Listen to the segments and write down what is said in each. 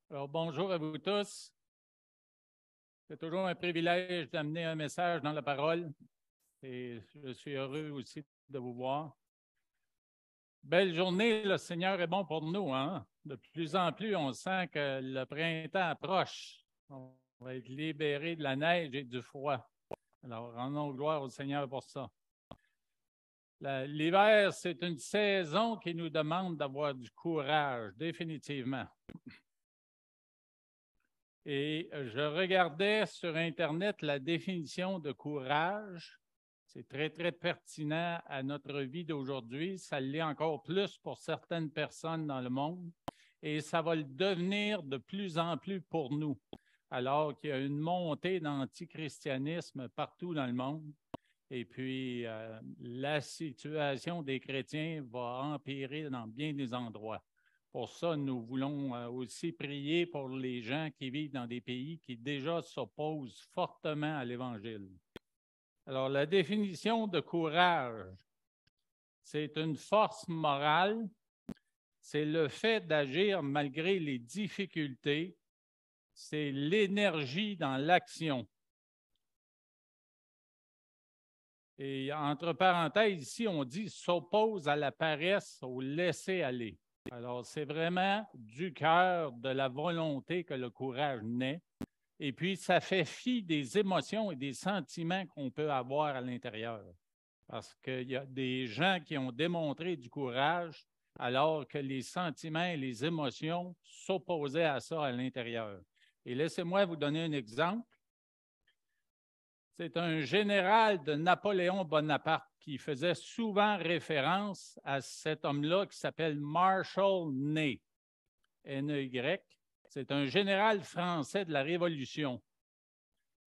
Alors, bonjour à vous tous. C'est toujours un privilège d'amener un message dans la parole et je suis heureux aussi de vous voir. Belle journée, le Seigneur est bon pour nous, hein? De plus en plus, on sent que le printemps approche. On va être libéré de la neige et du froid. Alors, rendons gloire au Seigneur pour ça. L'hiver, c'est une saison qui nous demande d'avoir du courage, définitivement. Et je regardais sur Internet la définition de courage. C'est très, très pertinent à notre vie d'aujourd'hui. Ça l'est encore plus pour certaines personnes dans le monde. Et ça va le devenir de plus en plus pour nous, alors qu'il y a une montée d'antichristianisme partout dans le monde. Et puis, la situation des chrétiens va empirer dans bien des endroits. Pour ça, nous voulons aussi prier pour les gens qui vivent dans des pays qui déjà s'opposent fortement à l'Évangile. Alors, la définition de courage, c'est une force morale, c'est le fait d'agir malgré les difficultés, c'est l'énergie dans l'action. Et entre parenthèses, ici, on dit s'oppose à la paresse, au laisser-aller. Alors, c'est vraiment du cœur, de la volonté que le courage naît. Et puis, ça fait fi des émotions et des sentiments qu'on peut avoir à l'intérieur. Parce qu'il y a des gens qui ont démontré du courage alors que les sentiments et les émotions s'opposaient à ça à l'intérieur. Et laissez-moi vous donner un exemple. C'est un général de Napoléon Bonaparte qui faisait souvent référence à cet homme-là qui s'appelle Marshall Ney, N-E-Y. C'est un général français de la Révolution.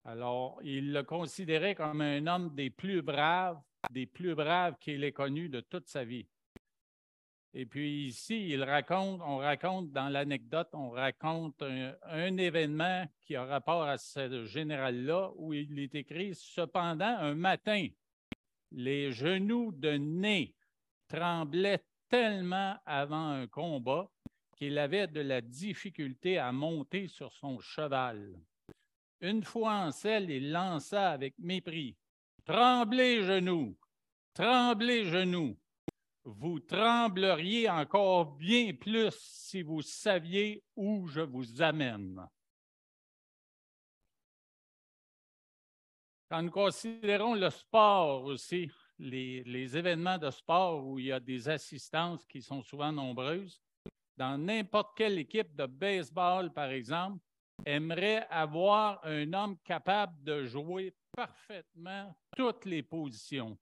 Alors, il le considérait comme un homme des plus braves qu'il ait connu de toute sa vie. Et puis ici, on raconte dans l'anecdote, on raconte un événement qui a rapport à ce général-là, où il est écrit, cependant, un matin, les genoux de Ney tremblaient tellement avant un combat qu'il avait de la difficulté à monter sur son cheval. Une fois en selle, il lança avec mépris, « Tremblez, genoux! Tremblez, genoux! Vous trembleriez encore bien plus si vous saviez où je vous amène. » Quand nous considérons le sport aussi, les événements de sport où il y a des assistances qui sont souvent nombreuses, dans n'importe quelle équipe de baseball, par exemple, aimerait avoir un homme capable de jouer parfaitement toutes les positions.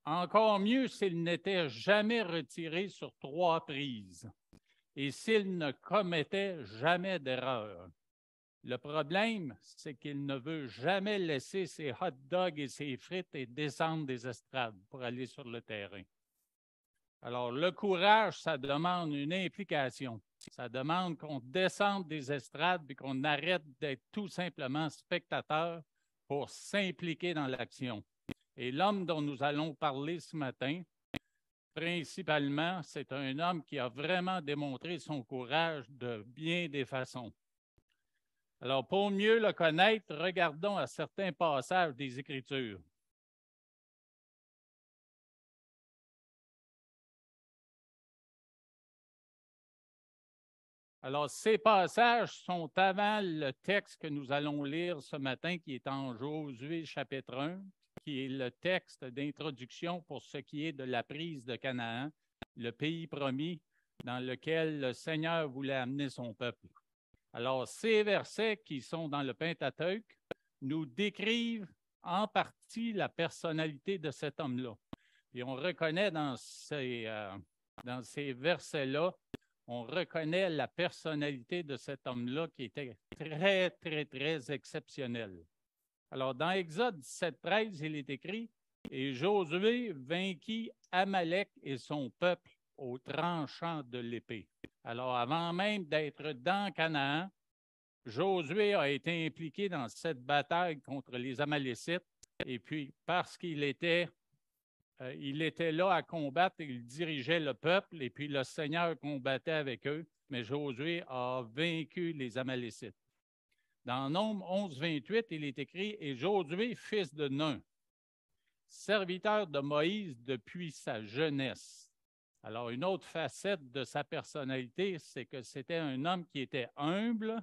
Encore mieux s'il n'était jamais retiré sur 3 prises et s'il ne commettait jamais d'erreur. Le problème, c'est qu'il ne veut jamais laisser ses hot dogs et ses frites et descendre des estrades pour aller sur le terrain. Alors, le courage, ça demande une implication. Ça demande qu'on descende des estrades et qu'on arrête d'être tout simplement spectateur pour s'impliquer dans l'action. Et l'homme dont nous allons parler ce matin, principalement, c'est un homme qui a vraiment démontré son courage de bien des façons. Alors, pour mieux le connaître, regardons à certains passages des Écritures. Alors, ces passages sont avant le texte que nous allons lire ce matin, qui est en Josué chapitre 1, qui est le texte d'introduction pour ce qui est de la prise de Canaan, le pays promis dans lequel le Seigneur voulait amener son peuple. Alors, ces versets qui sont dans le Pentateuque nous décrivent en partie la personnalité de cet homme-là. Et on reconnaît dans ces versets-là, on reconnaît la personnalité de cet homme-là qui était très, très, très exceptionnel. Alors, dans Exode 17:13, il est écrit, « Et Josué vainquit Amalek et son peuple au tranchant de l'épée. » Alors, avant même d'être dans Canaan, Josué a été impliqué dans cette bataille contre les Amalécites. Et puis, parce qu'il était là à combattre, il dirigeait le peuple et puis le Seigneur combattait avec eux. mais Josué a vaincu les Amalécites. Dans Nombre 11, 28, il est écrit « Et Josué, fils de Nun, serviteur de Moïse depuis sa jeunesse. » Alors, une autre facette de sa personnalité, c'est que c'était un homme qui était humble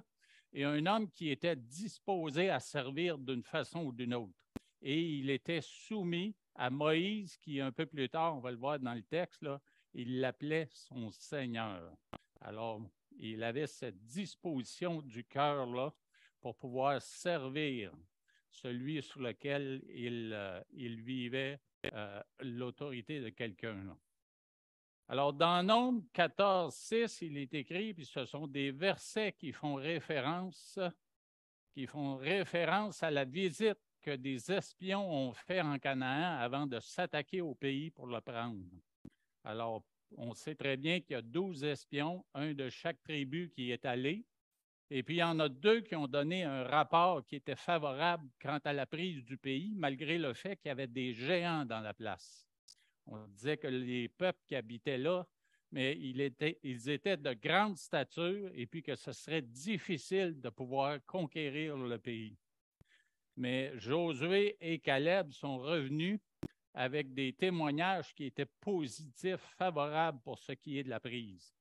et un homme qui était disposé à servir d'une façon ou d'une autre. Et il était soumis à Moïse, qui un peu plus tard, on va le voir dans le texte, là, il l'appelait son Seigneur. Alors, il avait cette disposition du cœur-là pour pouvoir servir celui sur lequel il vivait l'autorité de quelqu'un. Alors, dans Nombre 14, 6, il est écrit, puis ce sont des versets qui font référence à la visite que des espions ont fait en Canaan avant de s'attaquer au pays pour le prendre. Alors, on sait très bien qu'il y a 12 espions, un de chaque tribu qui est allé, et puis il y en a 2 qui ont donné un rapport qui était favorable quant à la prise du pays, malgré le fait qu'il y avait des géants dans la place. On disait que les peuples qui habitaient là, mais ils étaient de grande stature et puis que ce serait difficile de pouvoir conquérir le pays. Mais Josué et Caleb sont revenus avec des témoignages qui étaient positifs, favorables pour ce qui est de la prise.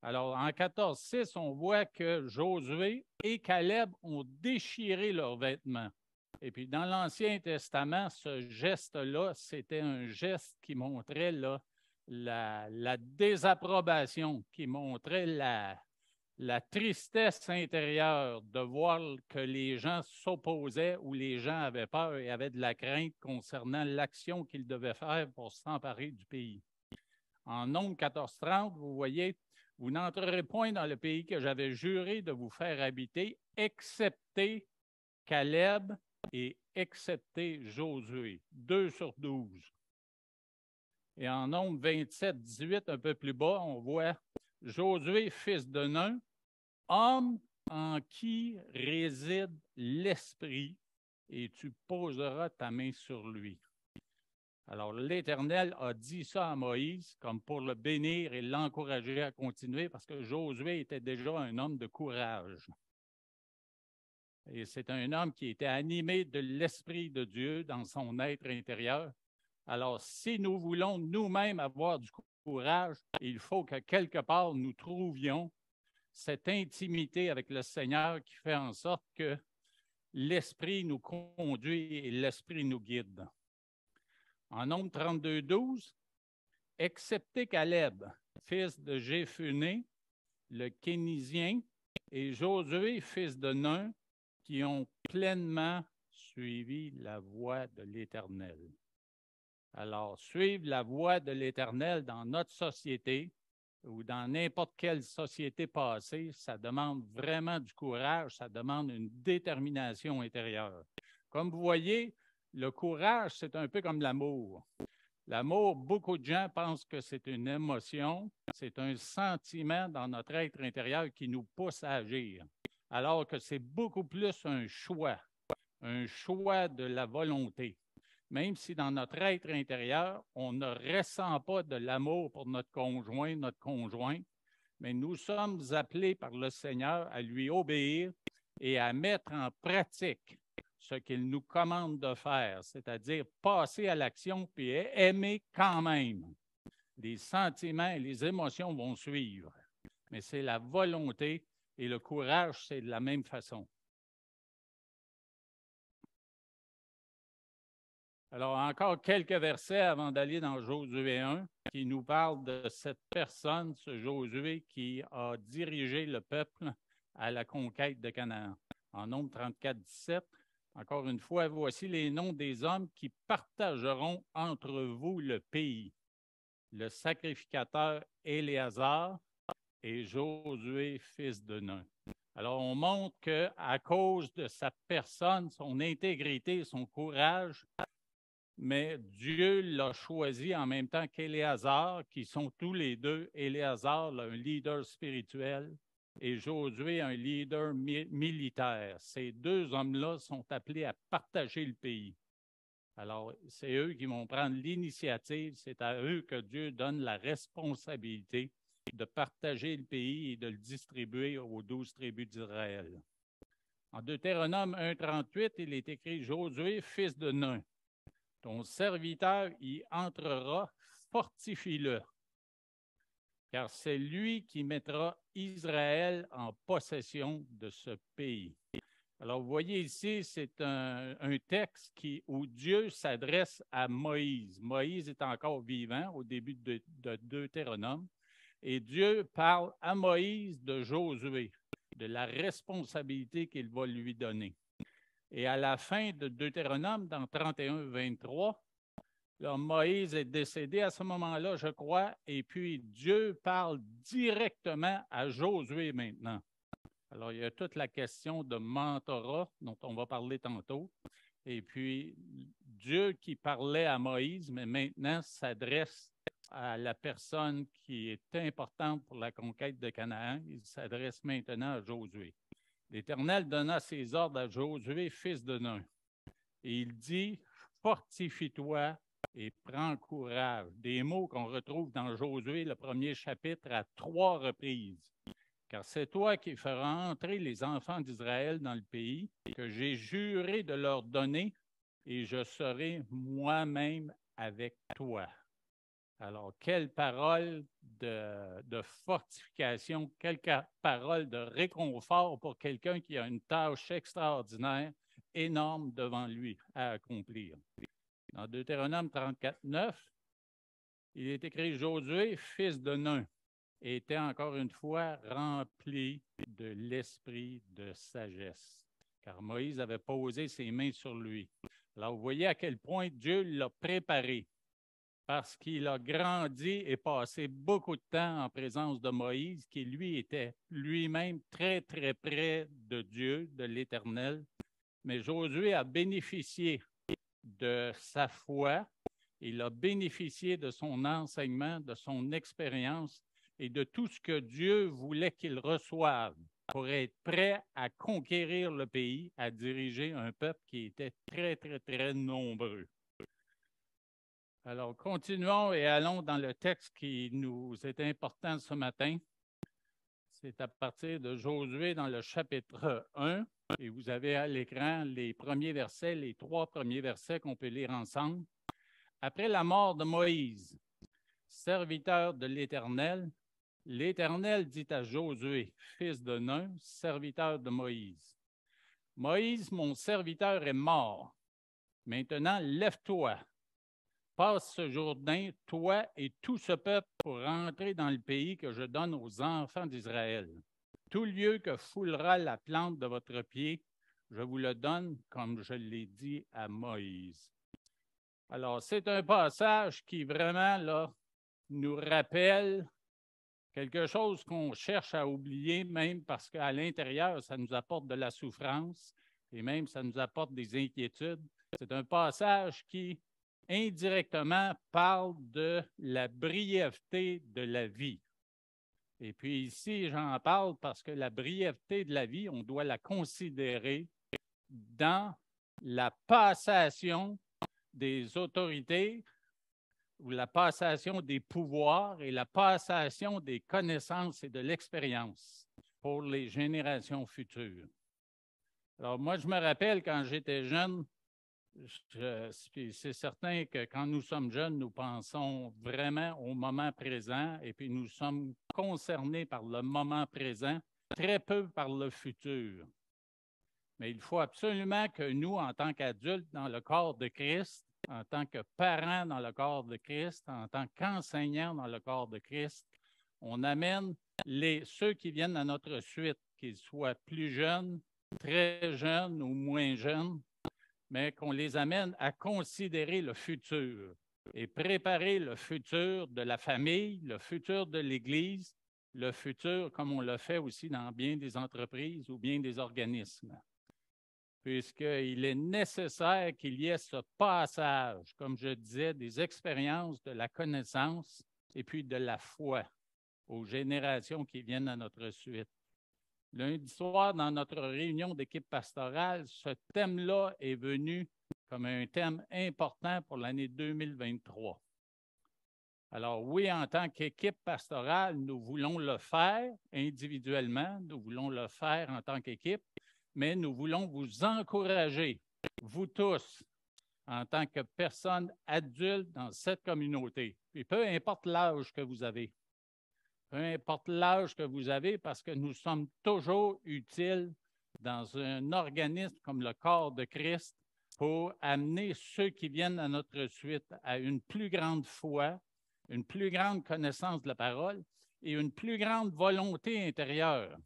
Alors, en 14,6, on voit que Josué et Caleb ont déchiré leurs vêtements. Et puis, dans l'Ancien Testament, ce geste-là, c'était un geste qui montrait là, la désapprobation, qui montrait la tristesse intérieure de voir que les gens s'opposaient ou les gens avaient peur et avaient de la crainte concernant l'action qu'ils devaient faire pour s'emparer du pays. En Nombre 14:30, vous voyez, vous n'entrerez point dans le pays que j'avais juré de vous faire habiter, excepté Caleb et excepté Josué, 2 sur 12. Et en Nombre 27, 18, un peu plus bas, on voit Josué, fils de Nun, homme en qui réside l'Esprit, et tu poseras ta main sur lui. Alors, l'Éternel a dit ça à Moïse comme pour le bénir et l'encourager à continuer parce que Josué était déjà un homme de courage. Et c'est un homme qui était animé de l'Esprit de Dieu dans son être intérieur. Alors, si nous voulons nous-mêmes avoir du courage, il faut que quelque part nous trouvions cette intimité avec le Seigneur qui fait en sorte que l'Esprit nous conduit et l'Esprit nous guide. En Nombre 32, 12, excepté Caleb, fils de Jéphuné, le Kénisien, et Josué, fils de Nun, qui ont pleinement suivi la voie de l'Éternel. Alors, suivre la voie de l'Éternel dans notre société ou dans n'importe quelle société passée, ça demande vraiment du courage, ça demande une détermination intérieure. Comme vous voyez, le courage, c'est un peu comme l'amour. L'amour, beaucoup de gens pensent que c'est une émotion, c'est un sentiment dans notre être intérieur qui nous pousse à agir, alors que c'est beaucoup plus un choix de la volonté. Même si dans notre être intérieur, on ne ressent pas de l'amour pour notre conjoint, mais nous sommes appelés par le Seigneur à lui obéir et à mettre en pratique ce qu'il nous commande de faire, c'est-à-dire passer à l'action puis aimer quand même. Les sentiments et les émotions vont suivre, mais c'est la volonté et le courage, c'est de la même façon. Alors, encore quelques versets avant d'aller dans Josué 1, qui nous parle de cette personne, ce Josué, qui a dirigé le peuple à la conquête de Canaan. En Nombre 34, 17, encore une fois, voici les noms des hommes qui partageront entre vous le pays. Le sacrificateur Éléazar et Josué, fils de Nun. Alors, on montre qu'à cause de sa personne, son intégrité, son courage, mais Dieu l'a choisi en même temps qu'Éléazar, qui sont tous les deux, Éléazar, un leader spirituel, et Josué, un leader militaire. Ces 2 hommes-là sont appelés à partager le pays. Alors, c'est eux qui vont prendre l'initiative, c'est à eux que Dieu donne la responsabilité de partager le pays et de le distribuer aux 12 tribus d'Israël. En Deutéronome 1,38, il est écrit « Josué, fils de Nun, ton serviteur y entrera, fortifie-le, car c'est lui qui mettra Israël en possession de ce pays. » Alors, vous voyez ici, c'est un texte où Dieu s'adresse à Moïse. Moïse est encore vivant au début de Deutéronome. Et Dieu parle à Moïse de Josué, de la responsabilité qu'il va lui donner. Et à la fin de Deutéronome, dans 31, 23, là, Moïse est décédé à ce moment-là, je crois, et puis Dieu parle directement à Josué maintenant. Alors, il y a toute la question de mentorat dont on va parler tantôt. Et puis, Dieu qui parlait à Moïse, mais maintenant s'adresse à la personne qui est importante pour la conquête de Canaan. Il s'adresse maintenant à Josué. L'Éternel donna ses ordres à Josué, fils de Nun. Et il dit, fortifie-toi et prends courage. Des mots qu'on retrouve dans Josué, le premier chapitre, à 3 reprises. Car c'est toi qui feras entrer les enfants d'Israël dans le pays que j'ai juré de leur donner, et je serai moi-même avec toi. Alors, quelle parole de fortification, quelle parole de réconfort pour quelqu'un qui a une tâche extraordinaire, énorme devant lui à accomplir. Dans Deutéronome 34, 9, il est écrit « Josué, fils de Nun, était encore une fois rempli de l'esprit de sagesse, car Moïse avait posé ses mains sur lui. » Alors, vous voyez à quel point Dieu l'a préparé, parce qu'il a grandi et passé beaucoup de temps en présence de Moïse, qui lui était lui-même très, très près de Dieu, de l'Éternel. Mais Josué a bénéficié de sa foi, il a bénéficié de son enseignement, de son expérience, et de tout ce que Dieu voulait qu'il reçoive pour être prêt à conquérir le pays, à diriger un peuple qui était très, très, très nombreux. Alors, continuons et allons dans le texte qui nous est important ce matin. C'est à partir de Josué dans le chapitre 1, et vous avez à l'écran les premiers versets, les 3 premiers versets qu'on peut lire ensemble. Après la mort de Moïse, serviteur de l'Éternel, l'Éternel dit à Josué, fils de Nun, serviteur de Moïse, « Moïse, mon serviteur, est mort. Maintenant, lève-toi, passe ce Jourdain, toi et tout ce peuple, pour rentrer dans le pays que je donne aux enfants d'Israël. Tout lieu que foulera la plante de votre pied, je vous le donne comme je l'ai dit à Moïse. » Alors, c'est un passage qui vraiment là, nous rappelle quelque chose qu'on cherche à oublier, même parce qu'à l'intérieur, ça nous apporte de la souffrance et même ça nous apporte des inquiétudes. C'est un passage qui, indirectement, parle de la brièveté de la vie. Et puis ici, j'en parle parce que la brièveté de la vie, on doit la considérer dans la passation des autorités ou la passation des pouvoirs et la passation des connaissances et de l'expérience pour les générations futures. Alors moi, je me rappelle quand j'étais jeune, c'est certain que quand nous sommes jeunes, nous pensons vraiment au moment présent et puis nous sommes concernés par le moment présent, très peu par le futur. Mais il faut absolument que nous, en tant qu'adultes dans le corps de Christ, en tant que parents dans le corps de Christ, en tant qu'enseignants dans le corps de Christ, on amène ceux qui viennent à notre suite, qu'ils soient plus jeunes, très jeunes ou moins jeunes, mais qu'on les amène à considérer le futur et préparer le futur de la famille, le futur de l'Église, le futur comme on le fait aussi dans bien des entreprises ou bien des organismes. Puisqu'il est nécessaire qu'il y ait ce passage, comme je disais, des expériences, de la connaissance et puis de la foi aux générations qui viennent à notre suite. Lundi soir, dans notre réunion d'équipe pastorale, ce thème-là est venu comme un thème important pour l'année 2023. Alors oui, en tant qu'équipe pastorale, nous voulons le faire individuellement, nous voulons le faire en tant qu'équipe, mais nous voulons vous encourager, vous tous, en tant que personnes adultes dans cette communauté. Et peu importe l'âge que vous avez, peu importe l'âge que vous avez, parce que nous sommes toujours utiles dans un organisme comme le corps de Christ pour amener ceux qui viennent à notre suite à une plus grande foi, une plus grande connaissance de la parole et une plus grande volonté intérieure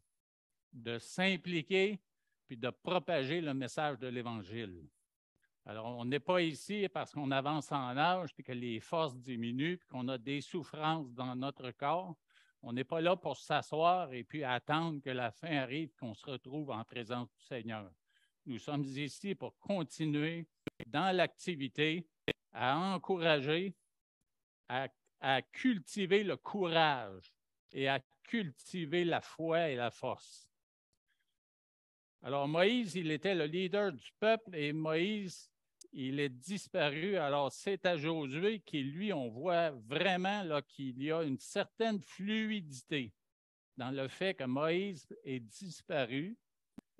de s'impliquer puis de propager le message de l'Évangile. Alors, on n'est pas ici parce qu'on avance en âge puis que les forces diminuent puis qu'on a des souffrances dans notre corps. On n'est pas là pour s'asseoir et puis attendre que la fin arrive, qu'on se retrouve en présence du Seigneur. Nous sommes ici pour continuer dans l'activité, à encourager, à cultiver le courage et à cultiver la foi et la force. Alors, Moïse, il était le leader du peuple et Moïse, il est disparu. Alors, c'est à Josué qui, lui, on voit vraiment là, qu'il y a une certaine fluidité dans le fait que Moïse est disparu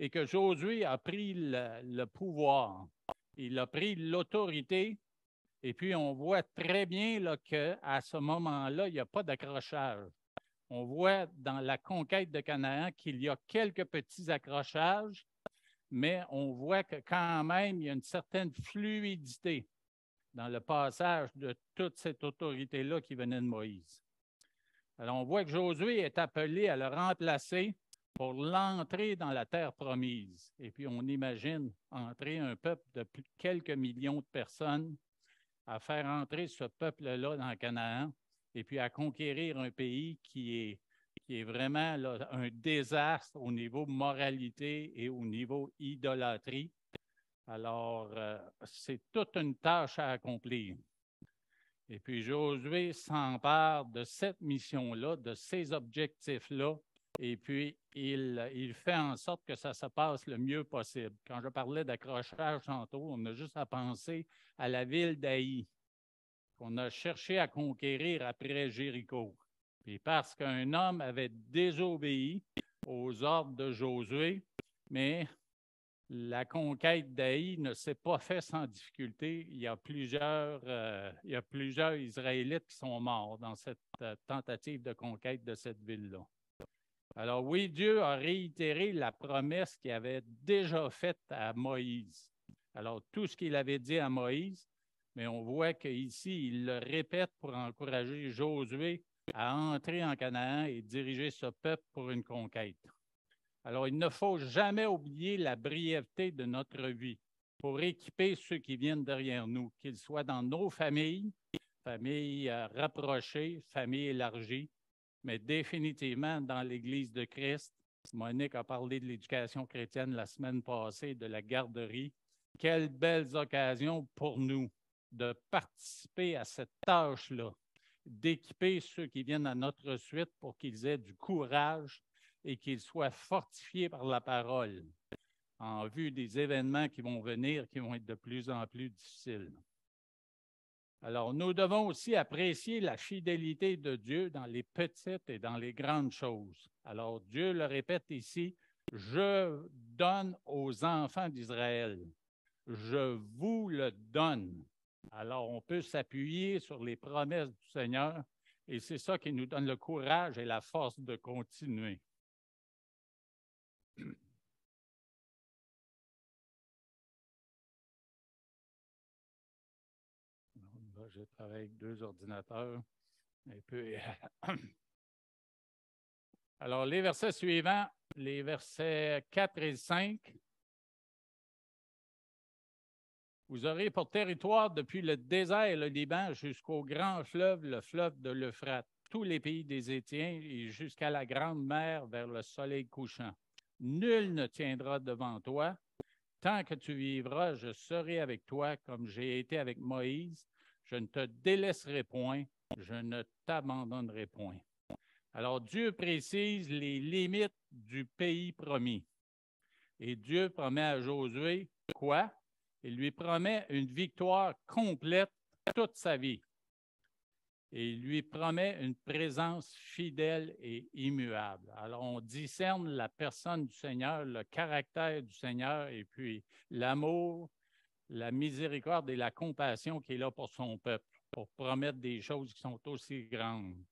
et que Josué a pris le pouvoir. Il a pris l'autorité et puis on voit très bien là, qu'à ce moment-là, il n'y a pas d'accrochage. On voit dans la conquête de Canaan qu'il y a quelques petits accrochages, mais on voit que quand même, il y a une certaine fluidité dans le passage de toute cette autorité-là qui venait de Moïse. Alors, on voit que Josué est appelé à le remplacer pour l'entrée dans la terre promise. Et puis, on imagine entrer un peuple de quelques millions de personnes, à faire entrer ce peuple-là dans Canaan, et puis à conquérir un pays qui est vraiment là, un désastre au niveau moralité et au niveau idolâtrie. Alors, c'est toute une tâche à accomplir. Et puis Josué s'empare de cette mission-là, de ces objectifs-là, et puis il fait en sorte que ça se passe le mieux possible. Quand je parlais d'accrochage tantôt, on a juste à penser à la ville d'Haï, qu'on a cherché à conquérir après Jéricho. Puis parce qu'un homme avait désobéi aux ordres de Josué, mais la conquête d'Haï ne s'est pas faite sans difficulté. Il y a plusieurs Israélites qui sont morts dans cette tentative de conquête de cette ville-là. Alors oui, Dieu a réitéré la promesse qu'il avait déjà faite à Moïse. Alors tout ce qu'il avait dit à Moïse, mais on voit qu'ici, il le répète pour encourager Josué à entrer en Canaan et diriger ce peuple pour une conquête. Alors, il ne faut jamais oublier la brièveté de notre vie pour équiper ceux qui viennent derrière nous, qu'ils soient dans nos familles, familles rapprochées, familles élargies, mais définitivement dans l'Église de Christ. Monique a parlé de l'éducation chrétienne la semaine passée, de la garderie. Quelles belles occasions pour nous de participer à cette tâche-là, d'équiper ceux qui viennent à notre suite pour qu'ils aient du courage et qu'ils soient fortifiés par la parole en vue des événements qui vont venir, qui vont être de plus en plus difficiles. Alors, nous devons aussi apprécier la fidélité de Dieu dans les petites et dans les grandes choses. Alors, Dieu le répète ici, « Je donne aux enfants d'Israël. Je vous le donne. » Alors, on peut s'appuyer sur les promesses du Seigneur et c'est ça qui nous donne le courage et la force de continuer. Là, je travaille avec 2 ordinateurs. Un peu. Alors, les versets suivants, les versets 4 et 5. Vous aurez pour territoire depuis le désert et le Liban jusqu'au grand fleuve, le fleuve de l'Euphrate, tous les pays des Hétiens et jusqu'à la grande mer vers le soleil couchant. Nul ne tiendra devant toi. Tant que tu vivras, je serai avec toi comme j'ai été avec Moïse. Je ne te délaisserai point, je ne t'abandonnerai point. Alors, Dieu précise les limites du pays promis. Et Dieu promet à Josué quoi? Il lui promet une victoire complète toute sa vie. et il lui promet une présence fidèle et immuable. Alors, on discerne la personne du Seigneur, le caractère du Seigneur, et puis l'amour, la miséricorde et la compassion qui est là pour son peuple, pour promettre des choses qui sont aussi grandes.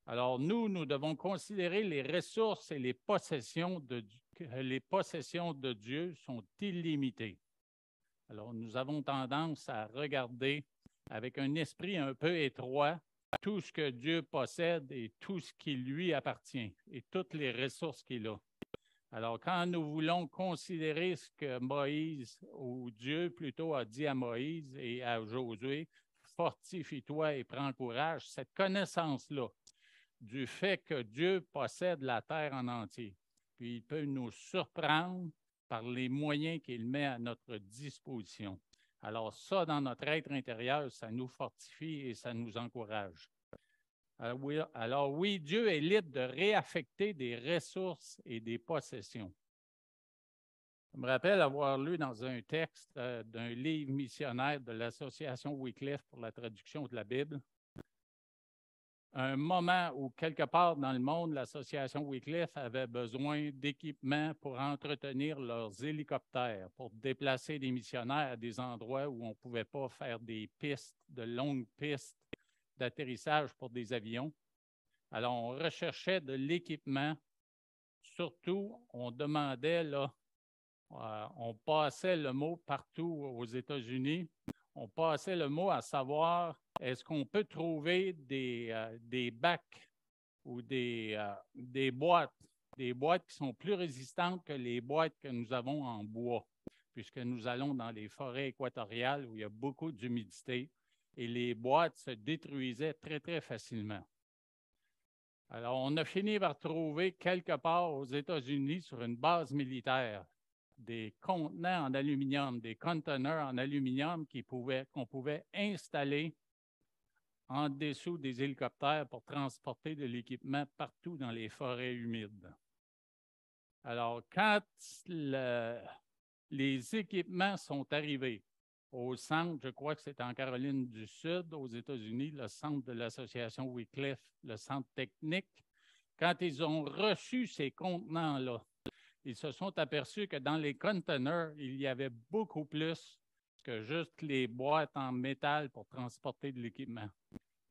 Alors, nous devons considérer les ressources et les possessions de Dieu sont illimitées. Alors, nous avons tendance à regarder avec un esprit un peu étroit tout ce que Dieu possède et tout ce qui lui appartient et toutes les ressources qu'il a. Alors, quand nous voulons considérer ce que Moïse, ou Dieu plutôt, a dit à Moïse et à Josué, fortifie-toi et prends courage, cette connaissance-là du fait que Dieu possède la terre en entier, puis il peut nous surprendre par les moyens qu'il met à notre disposition. Alors ça, dans notre être intérieur, ça nous fortifie et ça nous encourage. Alors oui, Dieu est libre de réaffecter des ressources et des possessions. Je me rappelle avoir lu dans un texte d'un livre missionnaire de l'Association Wycliffe pour la traduction de la Bible, un moment où, quelque part dans le monde, l'association Wycliffe avait besoin d'équipements pour entretenir leurs hélicoptères, pour déplacer des missionnaires à des endroits où on ne pouvait pas faire des pistes, de longues pistes d'atterrissage pour des avions. Alors, on recherchait de l'équipement. Surtout, on demandait, on passait le mot partout aux États-Unis, on passait le mot à savoir est-ce qu'on peut trouver des bacs ou des boîtes qui sont plus résistantes que les boîtes que nous avons en bois, puisque nous allons dans les forêts équatoriales où il y a beaucoup d'humidité et les boîtes se détruisaient très, très facilement. Alors, on a fini par trouver quelque part aux États-Unis, sur une base militaire, des contenants en aluminium, des conteneurs en aluminium qu'on pouvait installer en dessous des hélicoptères pour transporter de l'équipement partout dans les forêts humides. Alors, quand les équipements sont arrivés au centre, je crois que c'est en Caroline du Sud, aux États-Unis, le centre de l'association Wycliffe, le centre technique, quand ils ont reçu ces contenants-là, ils se sont aperçus que dans les conteneurs, il y avait beaucoup plus que juste les boîtes en métal pour transporter de l'équipement.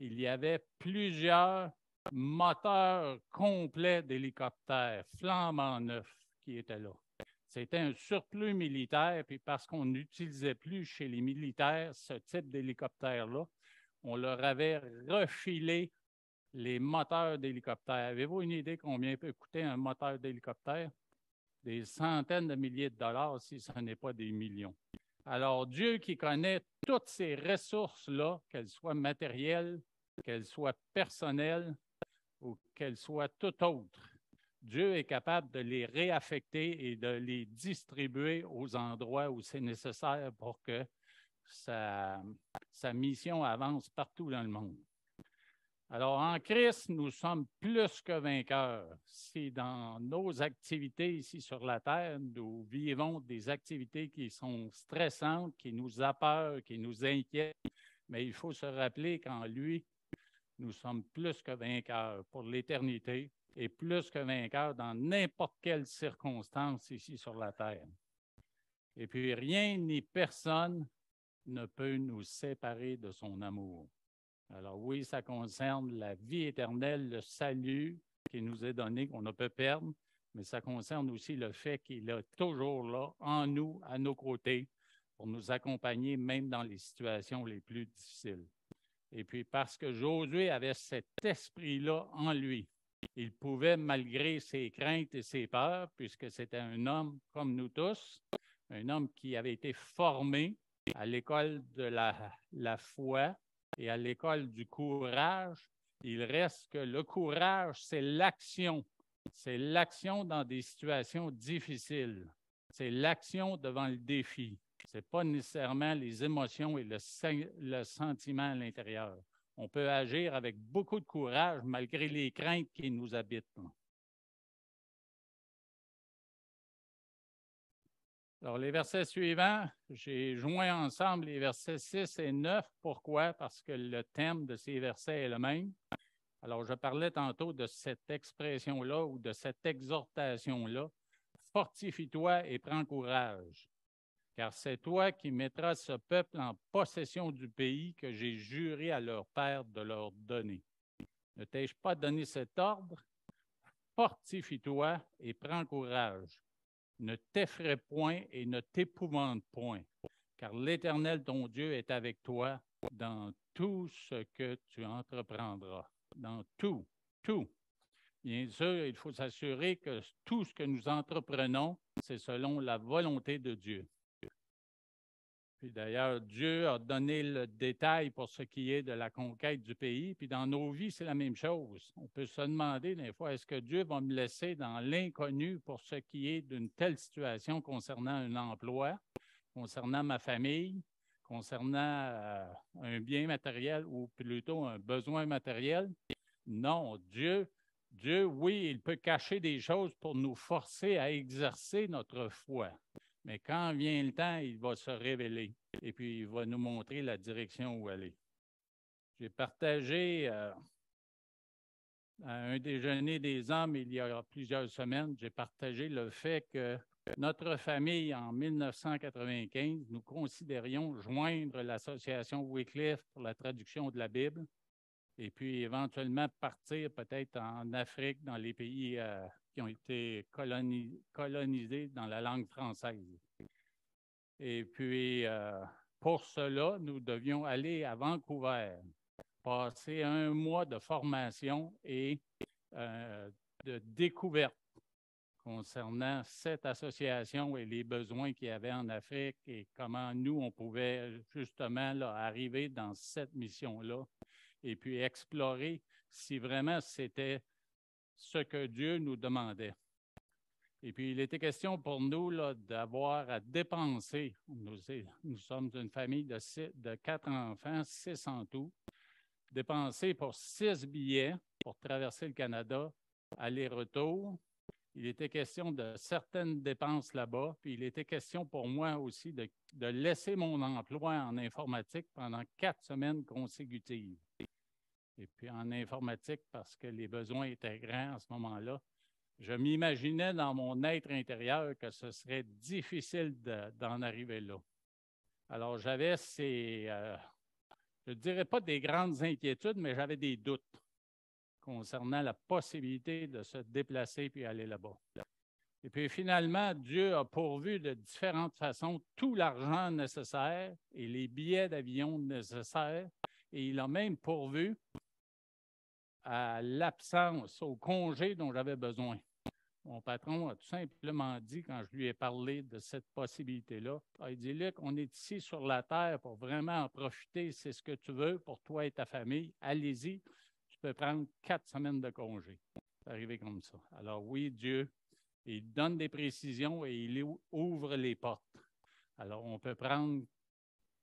Il y avait plusieurs moteurs complets d'hélicoptères, flambant neufs, qui étaient là. C'était un surplus militaire, puis parce qu'on n'utilisait plus chez les militaires ce type d'hélicoptère-là, on leur avait refilé les moteurs d'hélicoptères. Avez-vous une idée combien peut coûter un moteur d'hélicoptère? Des centaines de milliers de dollars, si ce n'est pas des millions. Alors, Dieu qui connaît toutes ces ressources-là, qu'elles soient matérielles, qu'elles soient personnelles ou qu'elles soient tout autres, Dieu est capable de les réaffecter et de les distribuer aux endroits où c'est nécessaire pour que sa mission avance partout dans le monde. Alors, en Christ, nous sommes plus que vainqueurs. Si dans nos activités ici sur la Terre, nous vivons des activités qui sont stressantes, qui nous apeurent, qui nous inquiètent, mais il faut se rappeler qu'en lui, nous sommes plus que vainqueurs pour l'éternité et plus que vainqueurs dans n'importe quelle circonstance ici sur la Terre. Et puis, rien ni personne ne peut nous séparer de son amour. Alors oui, ça concerne la vie éternelle, le salut qui nous est donné, qu'on ne peut perdre, mais ça concerne aussi le fait qu'il est toujours là, en nous, à nos côtés, pour nous accompagner même dans les situations les plus difficiles. Et puis parce que Josué avait cet esprit-là en lui, il pouvait, malgré ses craintes et ses peurs, puisque c'était un homme comme nous tous, un homme qui avait été formé à l'école de la foi, et à l'école du courage, il reste que le courage, c'est l'action. C'est l'action dans des situations difficiles. C'est l'action devant le défi. Ce n'est pas nécessairement les émotions et le sentiment à l'intérieur. On peut agir avec beaucoup de courage malgré les craintes qui nous habitent. Alors, les versets suivants, j'ai joint ensemble les versets 6 et 9. Pourquoi? Parce que le thème de ces versets est le même. Alors, je parlais tantôt de cette expression-là ou de cette exhortation-là. Fortifie-toi et prends courage, car c'est toi qui mettras ce peuple en possession du pays que j'ai juré à leur père de leur donner. Ne t'ai-je pas donné cet ordre? Fortifie-toi et prends courage. Ne t'effraie point et ne t'épouvante point, car l'Éternel, ton Dieu, est avec toi dans tout ce que tu entreprendras. Dans tout, tout. Bien sûr, il faut s'assurer que tout ce que nous entreprenons, c'est selon la volonté de Dieu. Puis d'ailleurs, Dieu a donné le détail pour ce qui est de la conquête du pays. Puis dans nos vies, c'est la même chose. On peut se demander des fois, est-ce que Dieu va me laisser dans l'inconnu pour ce qui est d'une telle situation concernant un emploi, concernant ma famille, concernant un bien matériel ou plutôt un besoin matériel? Non, Dieu, oui, il peut cacher des choses pour nous forcer à exercer notre foi. Mais quand vient le temps, il va se révéler et puis il va nous montrer la direction où aller. J'ai partagé à un déjeuner des hommes il y a plusieurs semaines, j'ai partagé le fait que notre famille, en 1995, nous considérions joindre l'association Wycliffe pour la traduction de la Bible et puis éventuellement partir peut-être en Afrique, dans les pays qui ont été colonisés dans la langue française. Et puis, pour cela, nous devions aller à Vancouver, passer un mois de formation et de découverte concernant cette association et les besoins qu'il y avait en Afrique et comment nous, on pouvait justement là, arriver dans cette mission-là et puis explorer si vraiment c'était ce que Dieu nous demandait. Et puis, il était question pour nous là, d'avoir à dépenser. Nous sommes une famille de 4 enfants, 6 en tout. Dépenser pour 6 billets pour traverser le Canada, aller-retour. Il était question de certaines dépenses là-bas. Puis, il était question pour moi aussi de laisser mon emploi en informatique pendant 4 semaines consécutives. Et puis, en informatique, parce que les besoins étaient grands à ce moment-là, je m'imaginais dans mon être intérieur que ce serait difficile d'en arriver là. Alors, j'avais je ne dirais pas des grandes inquiétudes, mais j'avais des doutes concernant la possibilité de se déplacer puis aller là-bas. Et puis finalement, Dieu a pourvu de différentes façons tout l'argent nécessaire et les billets d'avion nécessaires. Et il a même pourvu à l'absence, au congé dont j'avais besoin. Mon patron a tout simplement dit, quand je lui ai parlé de cette possibilité-là, il dit, Luc, on est ici sur la terre pour vraiment en profiter, c'est ce que tu veux pour toi et ta famille, allez-y, tu peux prendre 4 semaines de congé. C'est arrivé comme ça. Alors oui, Dieu, il donne des précisions et il ouvre les portes. Alors on peut prendre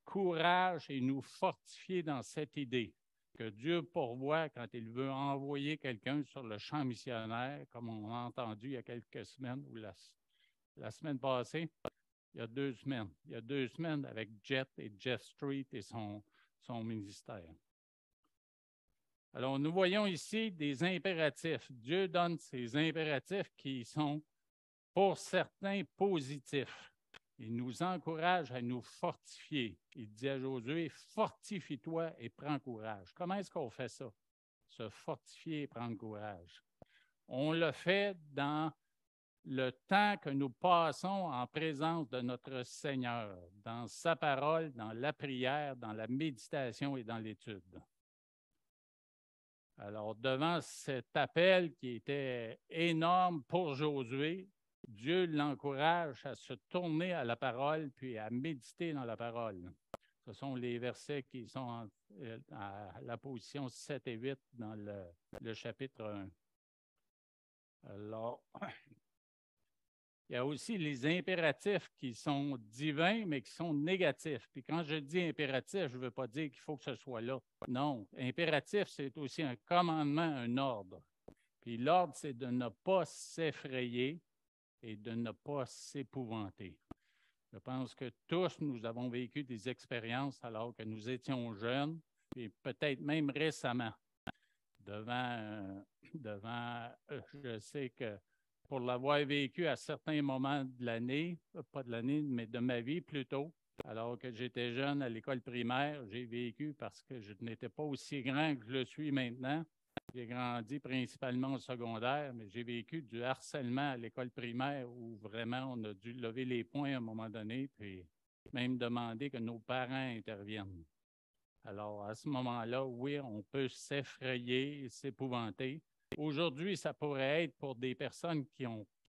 courage et nous fortifier dans cette idée que Dieu pourvoit quand il veut envoyer quelqu'un sur le champ missionnaire, comme on a entendu il y a quelques semaines, ou la semaine passée, il y a 2 semaines. Il y a 2 semaines avec Jeff Street et son ministère. Alors, nous voyons ici des impératifs. Dieu donne ces impératifs qui sont, pour certains, positifs. Il nous encourage à nous fortifier. Il dit à Josué, fortifie-toi et prends courage. Comment est-ce qu'on fait ça? Se fortifier et prendre courage. On le fait dans le temps que nous passons en présence de notre Seigneur, dans sa parole, dans la prière, dans la méditation et dans l'étude. Alors, devant cet appel qui était énorme pour Josué, Dieu l'encourage à se tourner à la parole puis à méditer dans la parole. Ce sont les versets qui sont à la position 7 et 8 dans le chapitre 1. Alors, il y a aussi les impératifs qui sont divins, mais qui sont négatifs. Puis quand je dis impératif, je ne veux pas dire qu'il faut que ce soit là. Non, impératif, c'est aussi un commandement, un ordre. Puis l'ordre, c'est de ne pas s'effrayer et de ne pas s'épouvanter. Je pense que tous, nous avons vécu des expériences alors que nous étions jeunes, et peut-être même récemment, je sais que pour l'avoir vécu à certains moments de l'année, pas de l'année, mais de ma vie plutôt, alors que j'étais jeune à l'école primaire, j'ai vécu parce que je n'étais pas aussi grand que je le suis maintenant. J'ai grandi principalement au secondaire, mais j'ai vécu du harcèlement à l'école primaire où vraiment on a dû lever les poings à un moment donné, puis même demander que nos parents interviennent. Alors, à ce moment-là, oui, on peut s'effrayer et s'épouvanter. Aujourd'hui, ça pourrait être pour des personnes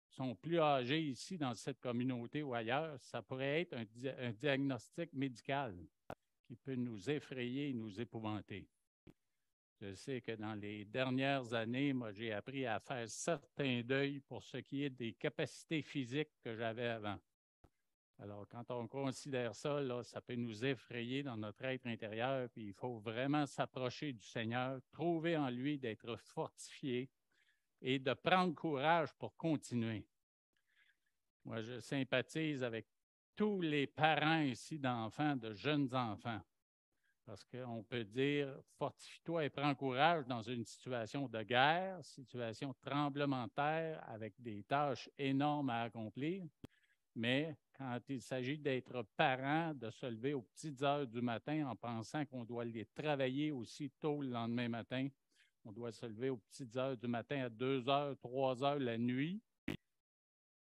sont plus âgées ici dans cette communauté ou ailleurs, ça pourrait être un diagnostic médical qui peut nous effrayer et nous épouvanter. Je sais que dans les dernières années, moi, j'ai appris à faire certains deuils pour ce qui est des capacités physiques que j'avais avant. Alors, quand on considère ça, là, ça peut nous effrayer dans notre être intérieur, puis il faut vraiment s'approcher du Seigneur, trouver en lui d'être fortifié et de prendre courage pour continuer. Moi, je sympathise avec tous les parents ici d'enfants, de jeunes enfants, parce qu'on peut dire, fortifie-toi et prends courage dans une situation de guerre, situation tremblement de terre avec des tâches énormes à accomplir. Mais quand il s'agit d'être parent, de se lever aux petites heures du matin en pensant qu'on doit les travailler aussi tôt le lendemain matin, on doit se lever aux petites heures du matin à 2 heures, 3 heures la nuit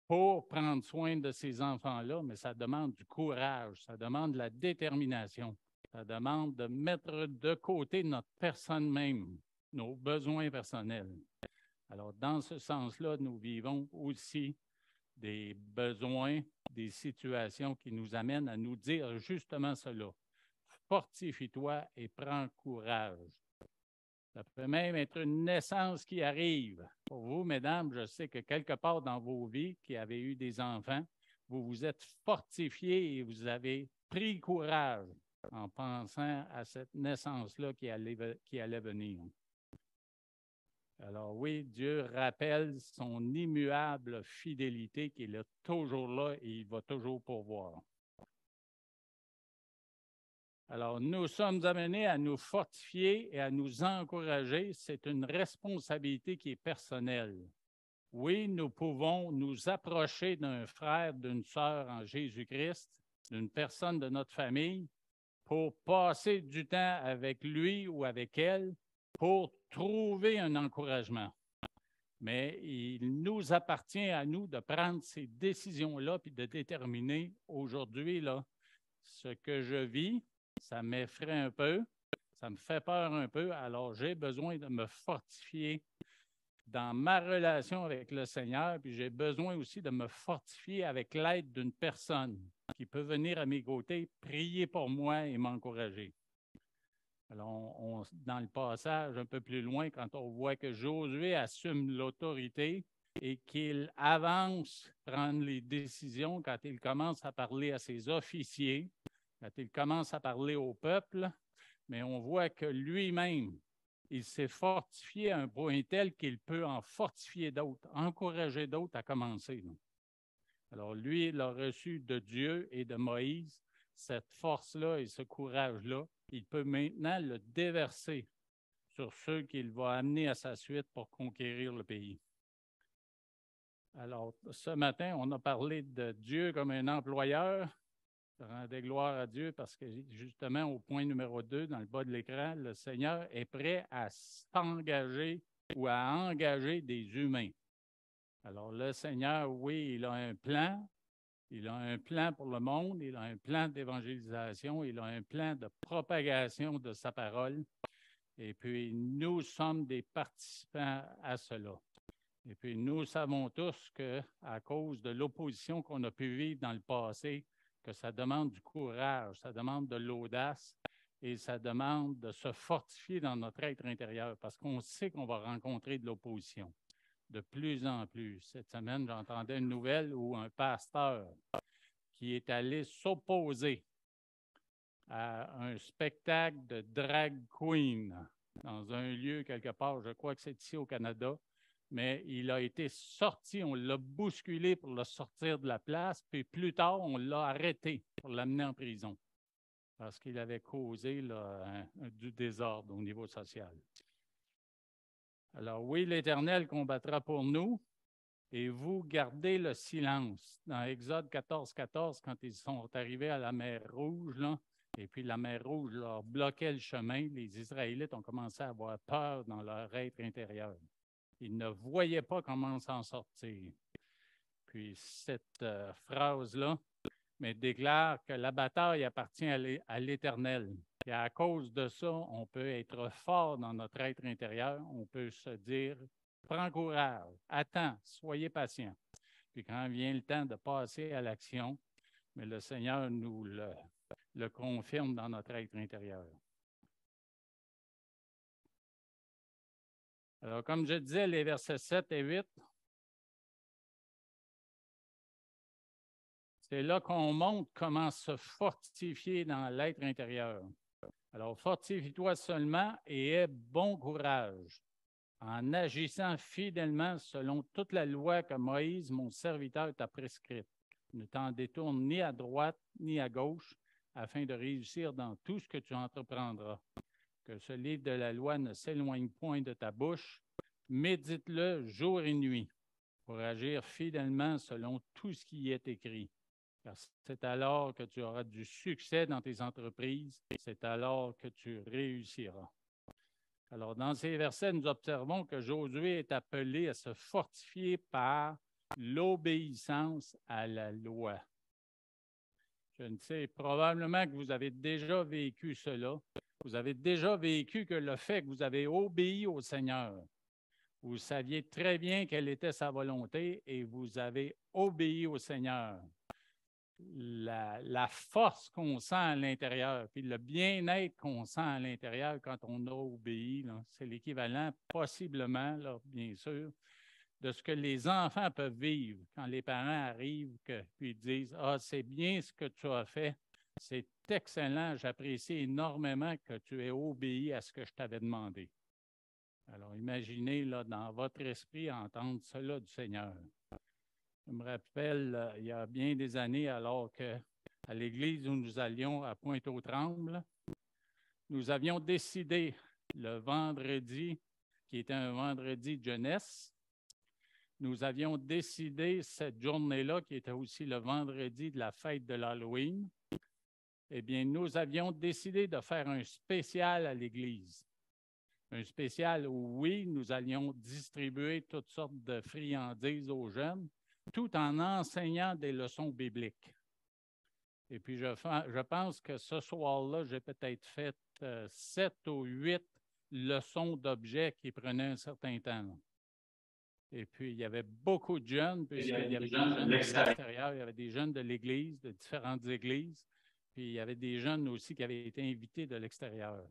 pour prendre soin de ces enfants-là, mais ça demande du courage, ça demande de la détermination, ça demande de mettre de côté notre personne même, nos besoins personnels. Alors, dans ce sens-là, nous vivons aussi des besoins, des situations qui nous amènent à nous dire justement cela. Fortifie-toi et prends courage. Ça peut même être une naissance qui arrive. Pour vous, mesdames, je sais que quelque part dans vos vies qui avez eu des enfants, vous vous êtes fortifiés et vous avez pris courage en pensant à cette naissance-là qui allait venir. Alors oui, Dieu rappelle son immuable fidélité qu'il est toujours là et il va toujours pourvoir. Alors nous sommes amenés à nous fortifier et à nous encourager. C'est une responsabilité qui est personnelle. Oui, nous pouvons nous approcher d'un frère, d'une sœur en Jésus-Christ, d'une personne de notre famille, pour passer du temps avec lui ou avec elle, pour trouver un encouragement. Mais il nous appartient à nous de prendre ces décisions-là puis de déterminer aujourd'hui, là, ce que je vis, ça m'effraie un peu, ça me fait peur un peu, alors j'ai besoin de me fortifier dans ma relation avec le Seigneur, puis j'ai besoin aussi de me fortifier avec l'aide d'une personne qui peut venir à mes côtés, prier pour moi et m'encourager. Alors, dans le passage un peu plus loin, quand on voit que Josué assume l'autorité et qu'il avance prendre les décisions, quand il commence à parler à ses officiers, quand il commence à parler au peuple, mais on voit que lui-même, il s'est fortifié à un point tel qu'il peut en fortifier d'autres, encourager d'autres à commencer. Alors, lui, il a reçu de Dieu et de Moïse cette force-là et ce courage-là. Il peut maintenant le déverser sur ceux qu'il va amener à sa suite pour conquérir le pays. Alors, ce matin, on a parlé de Dieu comme un employeur. Je rendais gloire à Dieu parce que, justement, au point numéro 2, dans le bas de l'écran, le Seigneur est prêt à s'engager ou à engager des humains. Alors, le Seigneur, oui, il a un plan. Il a un plan pour le monde, il a un plan d'évangélisation, il a un plan de propagation de sa parole. Et puis, nous sommes des participants à cela. Et puis, nous savons tous qu'à cause de l'opposition qu'on a pu vivre dans le passé, que ça demande du courage, ça demande de l'audace et ça demande de se fortifier dans notre être intérieur parce qu'on sait qu'on va rencontrer de l'opposition de plus en plus. Cette semaine, j'entendais une nouvelle où un pasteur qui est allé s'opposer à un spectacle de drag queen dans un lieu quelque part, je crois que c'est ici au Canada, mais il a été sorti, on l'a bousculé pour le sortir de la place, puis plus tard, on l'a arrêté pour l'amener en prison parce qu'il avait causé là, du désordre au niveau social. Alors oui, l'Éternel combattra pour nous, et vous gardez le silence. Dans Exode 14, 14, quand ils sont arrivés à la mer Rouge, là, et puis la mer Rouge leur bloquait le chemin, les Israélites ont commencé à avoir peur dans leur être intérieur. Ils ne voyaient pas comment s'en sortir. Puis cette phrase-là déclare que la bataille appartient à l'Éternel. Et à cause de ça, on peut être fort dans notre être intérieur. On peut se dire, prends courage, attends, soyez patient. Puis quand vient le temps de passer à l'action, mais le Seigneur nous le confirme dans notre être intérieur. Alors, comme je disais, les versets 7 et 8, c'est là qu'on montre comment se fortifier dans l'être intérieur. Alors, fortifie-toi seulement et aie bon courage en agissant fidèlement selon toute la loi que Moïse, mon serviteur, t'a prescrite. Ne t'en détourne ni à droite ni à gauche afin de réussir dans tout ce que tu entreprendras. Que ce livre de la loi ne s'éloigne point de ta bouche. Médite-le jour et nuit pour agir fidèlement selon tout ce qui y est écrit. Car c'est alors que tu auras du succès dans tes entreprises, c'est alors que tu réussiras. Alors, dans ces versets, nous observons que Josué est appelé à se fortifier par l'obéissance à la loi. Je ne sais, probablement que vous avez déjà vécu cela. Vous avez déjà vécu que le fait que vous avez obéi au Seigneur, vous saviez très bien quelle était sa volonté et vous avez obéi au Seigneur. La force qu'on sent à l'intérieur, puis le bien-être qu'on sent à l'intérieur quand on a obéi, c'est l'équivalent, possiblement, là, bien sûr, de ce que les enfants peuvent vivre quand les parents arrivent puis disent « Ah, c'est bien ce que tu as fait, c'est excellent, j'apprécie énormément que tu aies obéi à ce que je t'avais demandé. » Alors, imaginez là, dans votre esprit entendre cela du Seigneur. Je me rappelle, il y a bien des années, alors qu'à l'église où nous allions à Pointe-aux-Trembles, nous avions décidé le vendredi, qui était un vendredi de jeunesse, nous avions décidé cette journée-là, qui était aussi le vendredi de la fête de l'Halloween, eh bien, nous avions décidé de faire un spécial à l'église. Un spécial où, oui, nous allions distribuer toutes sortes de friandises aux jeunes, tout en enseignant des leçons bibliques. Et puis, je pense que ce soir-là, j'ai peut-être fait 7 ou 8 leçons d'objets qui prenaient un certain temps. Et puis, il y avait beaucoup de jeunes, puisqu'il y avait des jeunes de l'extérieur, il y avait des jeunes de l'Église, de différentes églises, puis il y avait des jeunes aussi qui avaient été invités de l'extérieur.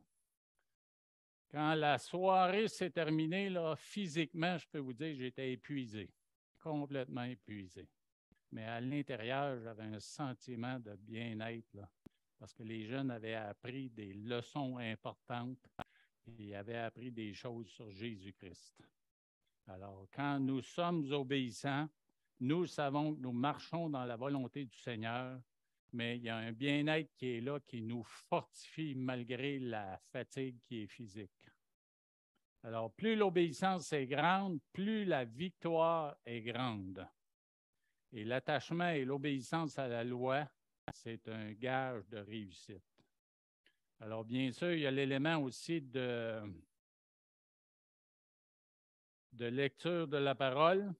Quand la soirée s'est terminée, là, physiquement, je peux vous dire, j'étais épuisé, complètement épuisé. Mais à l'intérieur, j'avais un sentiment de bien-être, là, parce que les jeunes avaient appris des leçons importantes et avaient appris des choses sur Jésus-Christ. Alors, quand nous sommes obéissants, nous savons que nous marchons dans la volonté du Seigneur, mais il y a un bien-être qui est là, qui nous fortifie malgré la fatigue qui est physique. Alors, plus l'obéissance est grande, plus la victoire est grande. Et l'attachement et l'obéissance à la loi, c'est un gage de réussite. Alors, bien sûr, il y a l'élément aussi de lecture de la parole.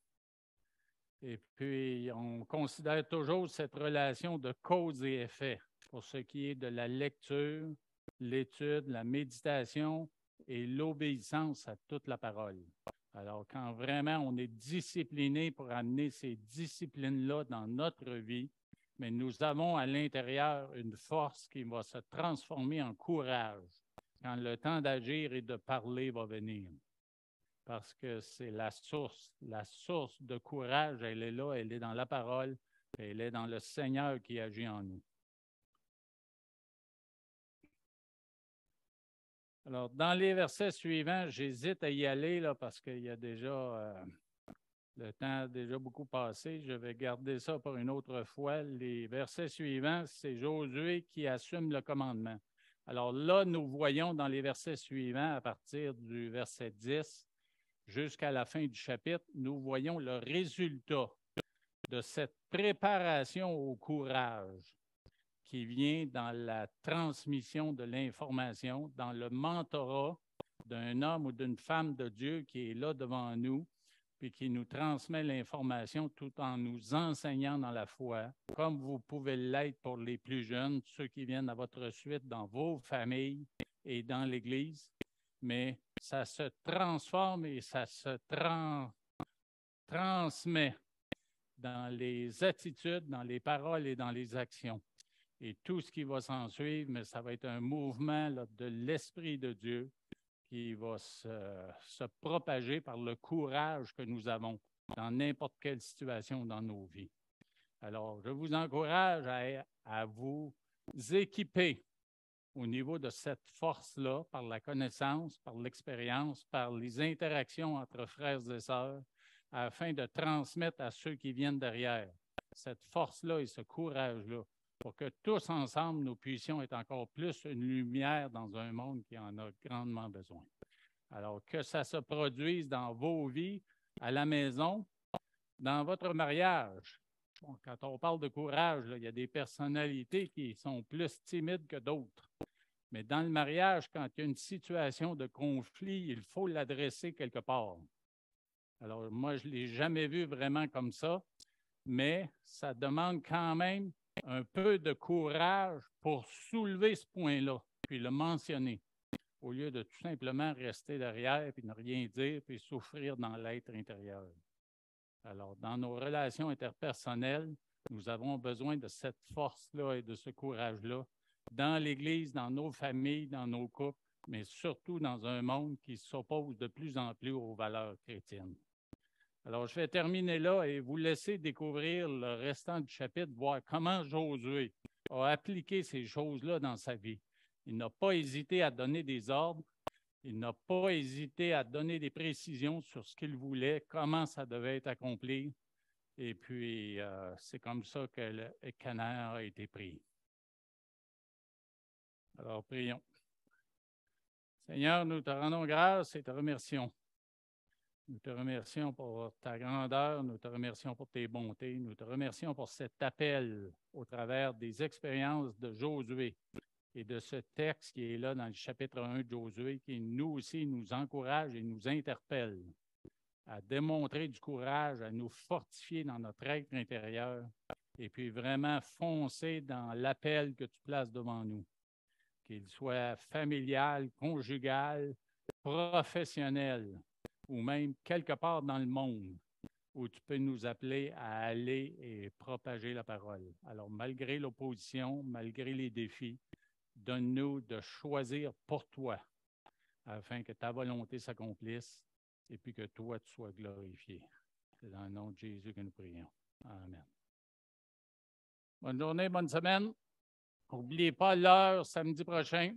Et puis, on considère toujours cette relation de cause et effet pour ce qui est de la lecture, l'étude, la méditation et l'obéissance à toute la parole. Alors, quand vraiment on est discipliné pour amener ces disciplines-là dans notre vie, mais nous avons à l'intérieur une force qui va se transformer en courage quand le temps d'agir et de parler va venir. Parce que c'est la source de courage, elle est là, elle est dans la parole, elle est dans le Seigneur qui agit en nous. Alors, dans les versets suivants, j'hésite à y aller là, parce qu'il y a déjà le temps a déjà beaucoup passé. Je vais garder ça pour une autre fois. Les versets suivants, c'est Josué qui assume le commandement. Alors là, nous voyons dans les versets suivants, à partir du verset 10 jusqu'à la fin du chapitre, nous voyons le résultat de cette préparation au courage qui vient dans la transmission de l'information, dans le mentorat d'un homme ou d'une femme de Dieu qui est là devant nous, puis qui nous transmet l'information tout en nous enseignant dans la foi, comme vous pouvez l'être pour les plus jeunes, ceux qui viennent à votre suite dans vos familles et dans l'Église. Mais ça se transforme et ça se transmet dans les attitudes, dans les paroles et dans les actions. Et tout ce qui va s'en suivre, mais ça va être un mouvement là, de l'Esprit de Dieu qui va se propager par le courage que nous avons dans n'importe quelle situation dans nos vies. Alors, je vous encourage à vous équiper au niveau de cette force-là, par la connaissance, par l'expérience, par les interactions entre frères et sœurs, afin de transmettre à ceux qui viennent derrière cette force-là et ce courage-là, pour que tous ensemble, nous puissions être encore plus une lumière dans un monde qui en a grandement besoin. Alors, que ça se produise dans vos vies, à la maison, dans votre mariage. Bon, quand on parle de courage, là, il y a des personnalités qui sont plus timides que d'autres. Mais dans le mariage, quand il y a une situation de conflit, il faut l'adresser quelque part. Alors, moi, je ne l'ai jamais vu vraiment comme ça, mais ça demande quand même un peu de courage pour soulever ce point-là, puis le mentionner, au lieu de tout simplement rester derrière, puis ne rien dire, puis souffrir dans l'être intérieur. Alors, dans nos relations interpersonnelles, nous avons besoin de cette force-là et de ce courage-là, dans l'Église, dans nos familles, dans nos couples, mais surtout dans un monde qui s'oppose de plus en plus aux valeurs chrétiennes. Alors, je vais terminer là et vous laisser découvrir le restant du chapitre, voir comment Josué a appliqué ces choses-là dans sa vie. Il n'a pas hésité à donner des ordres, il n'a pas hésité à donner des précisions sur ce qu'il voulait, comment ça devait être accompli. Et puis, c'est comme ça que le Canaan a été pris. Alors, prions. Seigneur, nous te rendons grâce et te remercions. Nous te remercions pour ta grandeur, nous te remercions pour tes bontés, nous te remercions pour cet appel au travers des expériences de Josué et de ce texte qui est là dans le chapitre 1 de Josué, qui nous aussi nous encourage et nous interpelle à démontrer du courage, à nous fortifier dans notre être intérieur et puis vraiment foncer dans l'appel que tu places devant nous, qu'il soit familial, conjugal, professionnel, ou même quelque part dans le monde où tu peux nous appeler à aller et propager la parole. Alors, malgré l'opposition, malgré les défis, donne-nous de choisir pour toi afin que ta volonté s'accomplisse et puis que toi, tu sois glorifié. C'est dans le nom de Jésus que nous prions. Amen. Bonne journée, bonne semaine. N'oubliez pas l'heure samedi prochain.